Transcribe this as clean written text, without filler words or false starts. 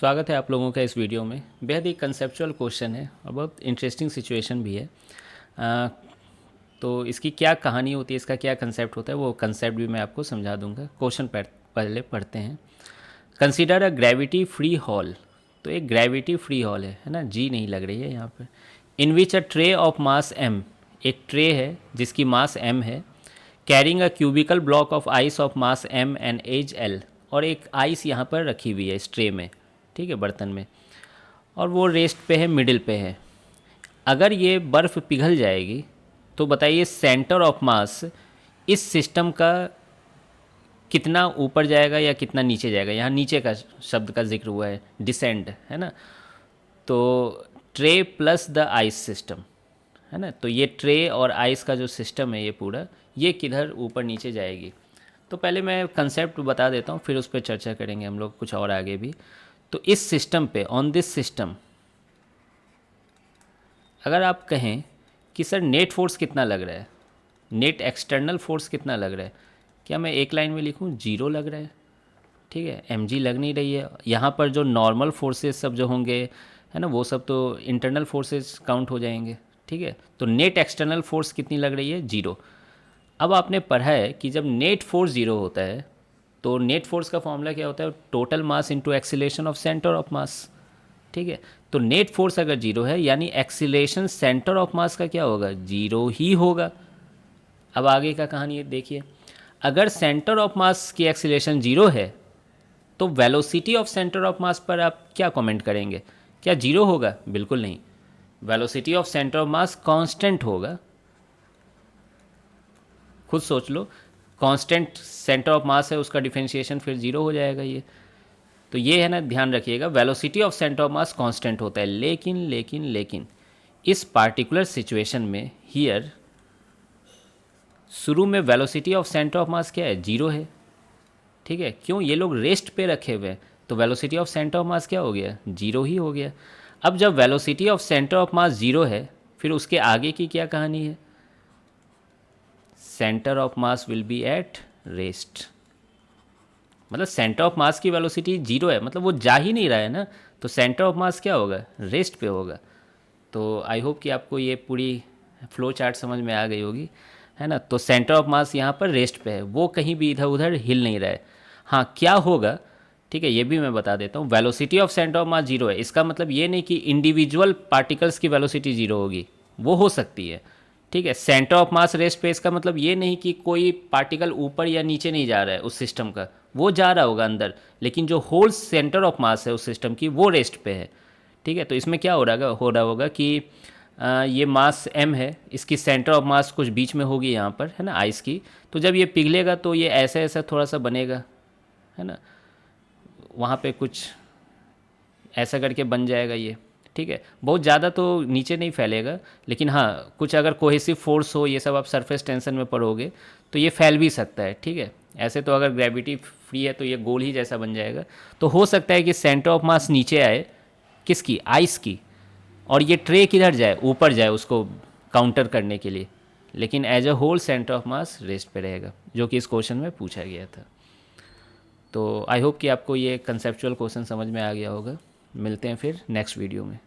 स्वागत है आप लोगों का इस वीडियो में। बेहद ही कंसेप्चुअल क्वेश्चन है और बहुत इंटरेस्टिंग सिचुएशन भी है। तो इसकी क्या कहानी होती है, इसका क्या कंसेप्ट होता है, वो कंसेप्ट भी मैं आपको समझा दूंगा। क्वेश्चन पहले पढ़ते हैं। Consider a gravity free hall. तो एक ग्रेविटी फ्री हॉल है ना, जी नहीं लग रही है यहाँ पर। In which a tray of mass M, एक ट्रे है जिसकी मास एम है, carrying a cubical block of ice of mass M and edge L. और एक आइस यहाँ पर रखी हुई है इस ट्रे में, ठीक है, बर्तन में, और वो रेस्ट पे है, मिडिल पे है। अगर ये बर्फ़ पिघल जाएगी तो बताइए सेंटर ऑफ मास इस सिस्टम का कितना ऊपर जाएगा या कितना नीचे जाएगा। यहाँ नीचे का शब्द का जिक्र हुआ है, डिसेंड, है ना। तो tray plus the ice system, है ना। तो ये ट्रे और आइस का जो सिस्टम है ये पूरा, ये किधर ऊपर नीचे जाएगी। तो पहले मैं कंसेप्ट बता देता हूँ, फिर उस पर चर्चा करेंगे हम लोग कुछ और आगे भी। तो इस सिस्टम पे, ऑन दिस सिस्टम, अगर आप कहें कि सर नेट फोर्स कितना लग रहा है, नेट एक्सटर्नल फोर्स कितना लग रहा है, क्या मैं एक लाइन में लिखूं 0 लग रहा है, ठीक है, mg लग नहीं रही है। यहाँ पर जो नॉर्मल फोर्सेस सब जो होंगे, है ना, वो सब तो इंटरनल फोर्सेस काउंट हो जाएंगे, ठीक है। तो नेट एक्सटर्नल फोर्स कितनी लग रही है, 0। अब आपने पढ़ा है कि जब नेट फोर्स 0 होता है तो नेट फोर्स का फॉर्मूला क्या होता है, total mass into acceleration of centre of मास, ठीक है। तो नेट फोर्स अगर 0 है यानी एक्सीलरेशन सेंटर ऑफ मास का क्या होगा, 0 ही होगा। अब आगे का कहानी देखिए, अगर सेंटर ऑफ मास की एक्सीलरेशन 0 है तो वेलोसिटी ऑफ सेंटर ऑफ मास पर आप क्या कमेंट करेंगे, क्या 0 होगा? बिल्कुल नहीं, velocity of centre of mass constant होगा। खुद सोच लो, कांस्टेंट सेंटर ऑफ मास है, उसका डिफरेंशिएशन फिर 0 हो जाएगा ये। तो ये है ना, ध्यान रखिएगा, velocity of centre of mass constant होता है। लेकिन लेकिन लेकिन इस पार्टिकुलर सिचुएशन में हियर शुरू में वेलोसिटी ऑफ सेंटर ऑफ मास क्या है, 0 है, ठीक है। क्यों, ये लोग रेस्ट पे रखे हुए हैं, तो वेलोसिटी ऑफ सेंटर ऑफ मास क्या हो गया, 0 ही हो गया। अब जब वेलोसिटी ऑफ सेंटर ऑफ मास 0 है, फिर उसके आगे की क्या कहानी है, centre of mass will be at rest. मतलब सेंटर ऑफ मास की वेलोसिटी 0 है, मतलब वो जा ही नहीं रहा है ना, तो सेंटर ऑफ मास क्या होगा, रेस्ट पे होगा। तो आई होप कि आपको ये पूरी फ्लो चार्ट समझ में आ गई होगी, है ना। तो सेंटर ऑफ मास यहाँ पर रेस्ट पे है, वो कहीं भी इधर उधर हिल नहीं रहा है। हाँ, क्या होगा, ठीक है, ये भी मैं बता देता हूँ। वेलोसिटी ऑफ सेंटर ऑफ मास 0 है, इसका मतलब ये नहीं कि इंडिविजुअल पार्टिकल्स की वेलोसिटी 0 होगी, वो हो सकती है, ठीक है। सेंटर ऑफ मास रेस्ट पे, इसका मतलब ये नहीं कि कोई पार्टिकल ऊपर या नीचे नहीं जा रहा है उस सिस्टम का, वो जा रहा होगा अंदर, लेकिन जो होल सेंटर ऑफ मास है उस सिस्टम की, वो रेस्ट पे है, ठीक है। तो इसमें क्या हो रहा होगा कि ये मास m है, इसकी सेंटर ऑफ मास कुछ बीच में होगी यहाँ पर, है ना, आइस की। तो जब ये पिघलेगा तो ये ऐसा ऐसा थोड़ा सा बनेगा, है ना, वहाँ पे कुछ ऐसा करके बन जाएगा ये, ठीक है। बहुत ज़्यादा तो नीचे नहीं फैलेगा, लेकिन हाँ, कुछ अगर कोहेसिव फोर्स हो, ये सब आप सरफेस टेंशन में पड़ोगे तो ये फैल भी सकता है, ठीक है। ऐसे तो अगर ग्रेविटी फ्री है तो ये गोल ही जैसा बन जाएगा। तो हो सकता है कि सेंटर ऑफ मास नीचे आए, किसकी, आइस की, और ये ट्रे किधर जाए, ऊपर जाए उसको काउंटर करने के लिए। लेकिन as a whole centre of mass rest पे रहेगा, जो कि इस क्वेश्चन में पूछा गया था। तो आई होप कि आपको ये कंसेप्चुअल क्वेश्चन समझ में आ गया होगा। मिलते हैं फिर नेक्स्ट वीडियो में।